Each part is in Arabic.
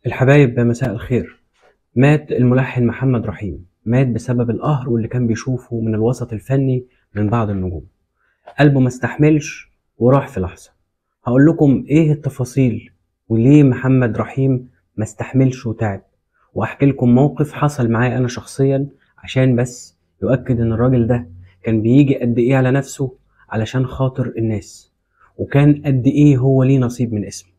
الحبايب مساء الخير. مات الملحن محمد رحيم، مات بسبب القهر واللي كان بيشوفه من الوسط الفني من بعض النجوم. قلبه ما استحملش وراح في لحظة. هقول لكم ايه التفاصيل وليه محمد رحيم ما استحملش وتعب، واحكي لكم موقف حصل معايا انا شخصيا عشان بس يؤكد ان الراجل ده كان بيجي قد ايه على نفسه علشان خاطر الناس، وكان قد ايه هو ليه نصيب من اسمه.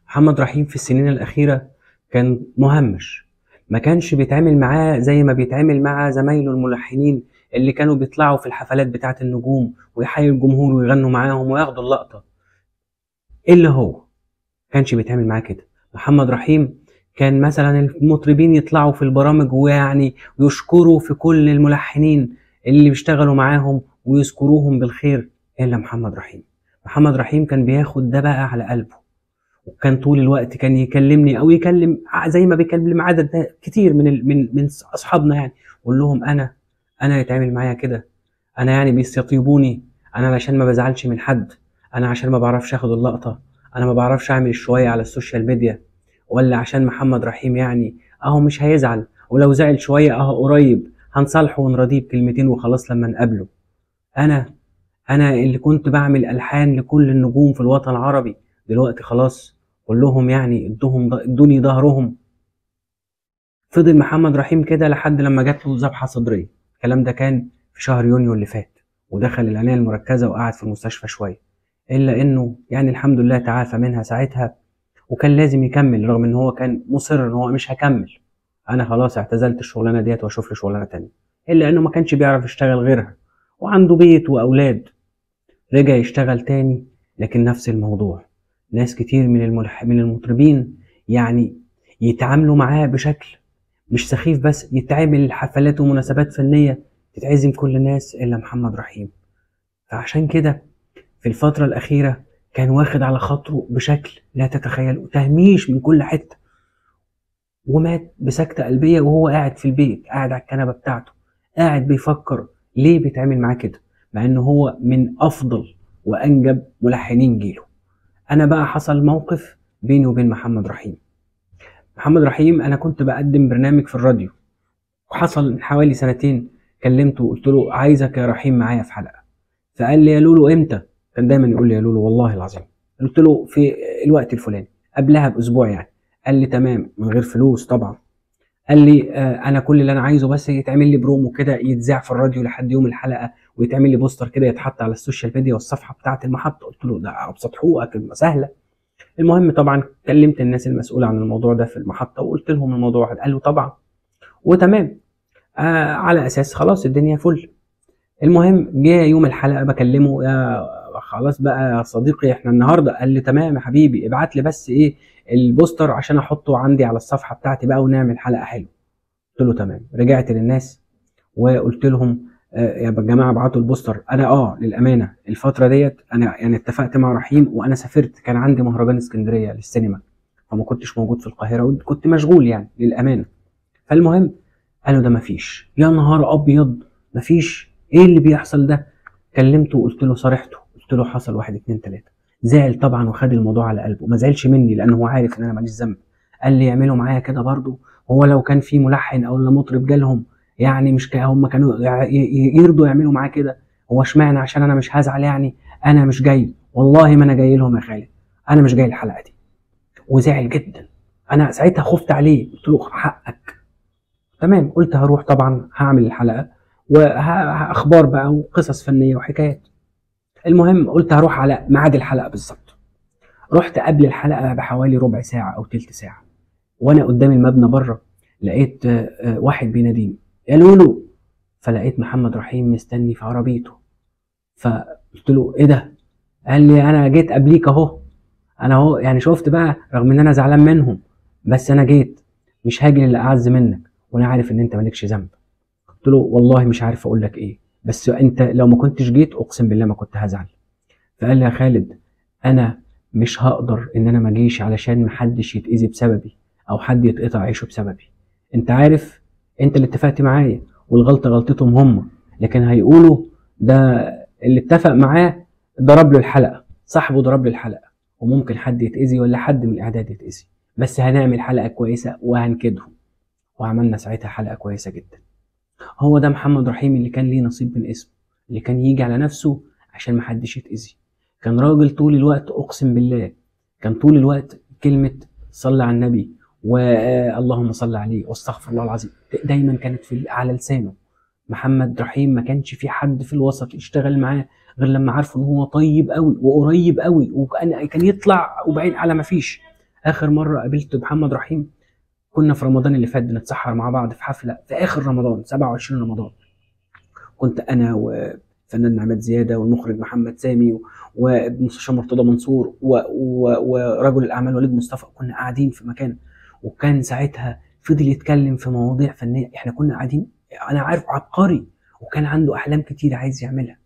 محمد رحيم في السنين الأخيرة كان مهمش، ما كانش بيتعامل معاه زي ما بيتعامل مع زمايله الملحنين اللي كانوا بيطلعوا في الحفلات بتاعة النجوم ويحيوا الجمهور ويغنوا معاهم وياخدوا اللقطة. إلا هو كانش بيتعامل معاه كده. محمد رحيم كان مثلا المطربين يطلعوا في البرامج ويعني يشكروا في كل الملحنين اللي بيشتغلوا معاهم ويذكروهم بالخير، إلا محمد رحيم. محمد رحيم كان بياخد ده بقى على قلبه، وكان طول الوقت كان يكلمني او يكلم زي ما بيكلم عدد كتير من اصحابنا، يعني يقول لهم انا يتعامل معايا كده، انا يعني بيستطيبوني، انا علشان ما بزعلش من حد، انا عشان ما بعرفش اخد اللقطة، انا ما بعرفش اعمل شوية على السوشيال ميديا، ولا عشان محمد رحيم يعني اهو مش هيزعل، ولو زعل شوية اهو قريب هنصالحه ونراضيه بكلمتين وخلاص لما نقابله. انا انا اللي كنت بعمل الحان لكل النجوم في الوطن العربي دلوقتي خلاص كلهم يعني ادوني ظهرهم. فضل محمد رحيم كده لحد لما جات له ذبحه صدريه. الكلام ده كان في شهر يونيو اللي فات، ودخل العنايه المركزه وقعد في المستشفى شويه، الا انه يعني الحمد لله تعافى منها ساعتها، وكان لازم يكمل رغم ان هو كان مصر ان هو مش هكمل، انا خلاص اعتزلت الشغلانه ديت واشوف لي شغلانه تانية. الا انه ما كانش بيعرف يشتغل غيرها، وعنده بيت واولاد. رجع يشتغل تاني، لكن نفس الموضوع. ناس كتير من المطربين يعني يتعاملوا معاه بشكل مش سخيف، بس يتعمل حفلات ومناسبات فنية تتعزم كل الناس إلا محمد رحيم. فعشان كده في الفترة الأخيرة كان واخد على خاطره بشكل لا تتخيل، تهميش من كل حتة، ومات بسكتة قلبية وهو قاعد في البيت، قاعد على الكنبة بتاعته، قاعد بيفكر ليه بيتعمل معاه كده، مع انه هو من افضل وانجب ملحنين جيله. انا بقى حصل موقف بيني وبين محمد رحيم. محمد رحيم انا كنت بقدم برنامج في الراديو، وحصل من حوالي سنتين كلمته وقلت له عايزك يا رحيم معايا في حلقة. فقال لي يا لولو امتى؟ كان دايما يقول لي يا لولو والله العظيم. قلت له في الوقت الفلاني، قبلها باسبوع يعني. قال لي تمام، من غير فلوس طبعا. قال لي انا كل اللي انا عايزه بس يتعمل لي برومو كده يتذاع في الراديو لحد يوم الحلقه، ويتعمل لي بوستر كده يتحط على السوشيال ميديا والصفحه بتاعه المحطه. قلت له ده ابسط حقوقك، سهله. المهم طبعا كلمت الناس المسؤوله عن الموضوع ده في المحطه وقلت لهم الموضوع، قالوا طبعا وتمام. على اساس خلاص الدنيا فل. المهم جه يوم الحلقه بكلمه، يا خلاص بقى يا صديقي احنا النهارده. قال لي تمام يا حبيبي، ابعت لي بس ايه البوستر عشان احطه عندي على الصفحه بتاعتي بقى ونعمل حلقه حلوه. قلت له تمام. رجعت للناس وقلت لهم يا جماعه ابعتوا البوستر. انا للامانه الفتره ديت انا يعني اتفقت مع رحيم وانا سافرت، كان عندي مهرجان اسكندريه للسينما، فما كنتش موجود في القاهره وكنت مشغول يعني للامانه. فالمهم قالوا ده مفيش. يا نهار ابيض، مفيش؟ ايه اللي بيحصل ده؟ كلمته وقلت له صارحته، قلت له حصل واحد اتنين تلاته. زعل طبعا وخد الموضوع على قلبه، ما زعلش مني لانه هو عارف ان انا ماليش ذنب. قال لي يعملوا معايا كده برضه؟ هو لو كان في ملحن او مطرب جالهم يعني مش هم كانوا يرضوا يعملوا معاه كده؟ هو اشمعنى عشان انا مش هزعل يعني؟ انا مش جاي، والله ما انا جاي لهم يا خالد، انا مش جاي الحلقه دي. وزعل جدا. انا ساعتها خفت عليه، قلت له حقك. تمام، قلت هروح طبعا هعمل الحلقه واخبار بقى وقصص فنيه وحكايات. المهم قلت هروح على ميعاد الحلقه بالظبط. رحت قبل الحلقه بحوالي ربع ساعه او تلت ساعه، وانا قدام المبنى بره لقيت واحد بيناديني يا لولو. فلقيت محمد رحيم مستني في عربيته. فقلت له ايه ده؟ قال لي انا جيت قبليك اهو، انا اهو يعني شفت بقى رغم ان انا زعلان منهم، بس انا جيت، مش هاجي اللي اعز منك، وانا عارف ان انت مالكش ذنب. قلت له والله مش عارف اقول لك ايه، بس انت لو ما كنتش جيت اقسم بالله ما كنت هزعل. فقال لي يا خالد انا مش هقدر ان انا ما اجيش علشان محدش يتاذي بسببي او حد يتقطع عيشه بسببي. انت عارف انت اللي اتفقت معايا، والغلطه غلطتهم هم، لكن هيقولوا ده اللي اتفق معاه ضرب له الحلقه، صاحبه ضرب له الحلقه، وممكن حد يتاذي ولا حد من الاعداد يتاذي. بس هنعمل حلقة كويسة وهنكدهم. وعملنا ساعتها حلقة كويسة جدا. هو ده محمد رحيم اللي كان ليه نصيب من اسمه، اللي كان يجي على نفسه عشان محدش يتأذي. كان راجل طول الوقت، اقسم بالله كان طول الوقت كلمة صلى على النبي واللهم صل عليه واستغفر الله العظيم دايما كانت على لسانه. محمد رحيم ما كانش في حد في الوسط يشتغل معاه غير لما عارفه ان هو طيب قوي وقريب قوي، وكان يطلع وبعيد على ما فيش. اخر مرة قابلت محمد رحيم كنا في رمضان اللي فات بنتسحر مع بعض في حفلة في اخر رمضان 27 رمضان. كنت انا وفنان عماد زياده والمخرج محمد سامي والمستشار مرتضى منصور ورجل الاعمال وليد مصطفى. كنا قاعدين في مكان، وكان ساعتها فضل يتكلم في مواضيع فنيه. احنا كنا قاعدين، انا عارف عبقري وكان عنده احلام كتير عايز يعملها،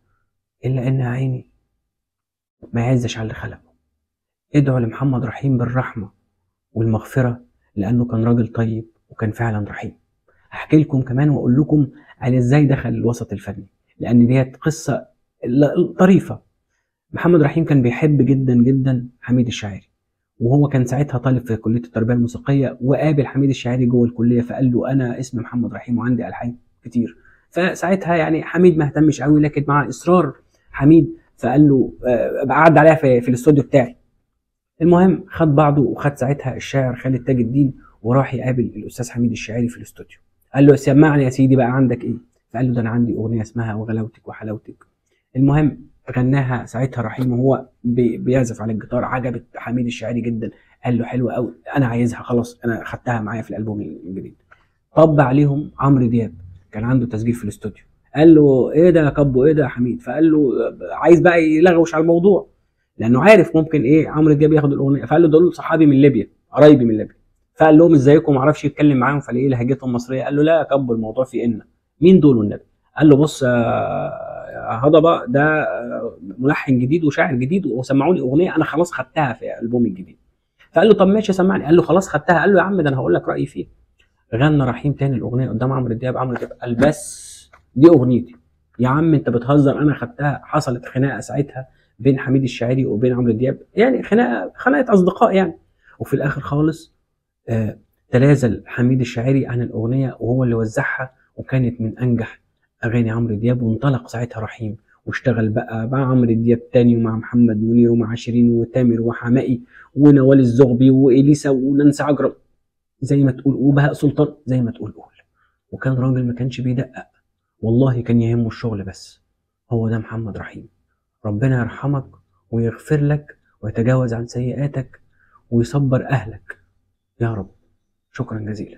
الا ان عيني ما يعزش على اللي خلقه. ادعوا لمحمد رحيم بالرحمه والمغفره، لانه كان راجل طيب وكان فعلا رحيم. هحكي لكم كمان واقول لكم على ازاي دخل الوسط الفني، لان ديت قصه طريفه. محمد رحيم كان بيحب جدا جدا حميد الشاعري، وهو كان ساعتها طالب في كليه التربيه الموسيقيه، وقابل حميد الشاعري جوه الكليه فقال له انا اسمي محمد رحيم وعندي الحان كتير. فساعتها يعني حميد ما اهتمش قوي، لكن مع اصرار حميد فقال له قعد عليها في الاستوديو بتاعي. المهم خد بعضه وخد ساعتها الشاعر خالد تاج الدين وراح يقابل الاستاذ حميد الشاعري في الاستوديو. قال له سمعني يا سيدي بقى عندك ايه؟ فقال له ده انا عندي اغنيه اسمها وغلاوتك وحلاوتك. المهم غناها ساعتها رحيم وهو بيعزف على الجيتار، عجبت حميد الشاعري جدا. قال له حلوه قوي، انا عايزها خلاص، انا خدتها معايا في الالبوم الجديد. طب عليهم عمرو دياب كان عنده تسجيل في الاستوديو، قال له ايه ده يا كابو، ايه ده يا حميد؟ فقال له عايز بقى يلغوش على الموضوع لانه عارف ممكن ايه عمرو دياب ياخد الاغنيه. فقال له دول صحابي من ليبيا، قرايبي من ليبيا. فقال لهم ازيكم، ما اعرفش يتكلم معاهم فلاقيه لهجتهم مصريه. قال له لا يا كابو الموضوع في ان مين دول والنبي؟ قال له بص يا هضبه، ده ملحن جديد وشاعر جديد وسمعوني اغنيه انا خلاص خدتها في البوم الجديد. فقال له طب ماشي سمعني. قال له خلاص خدتها. قال له يا عم ده انا هقول لك رايي فيه. غنى رحيم تاني الاغنيه قدام عمرو دياب. عمرو دياب قال بس دي اغنيتي. يا عم انت بتهزر، انا خدتها. حصلت خناقه ساعتها بين حميد الشاعري وبين عمرو دياب، يعني خناقه اصدقاء يعني. وفي الاخر خالص تنازل حميد الشاعري عن الاغنيه وهو اللي وزعها، وكانت من انجح اغاني عمرو دياب. وانطلق ساعتها رحيم واشتغل بقى مع عمرو دياب تاني ومع محمد منير ومع شيرين وتامر وحمائي ونوال الزغبي واليسا ونانسي عجرم زي ما تقول، وبهاء سلطان زي ما تقول قول. وكان راجل ما كانش بيدقق، والله كان يهمه الشغل بس. هو ده محمد رحيم. ربنا يرحمك ويغفر لك ويتجاوز عن سيئاتك ويصبر أهلك يا رب. شكرا جزيلا.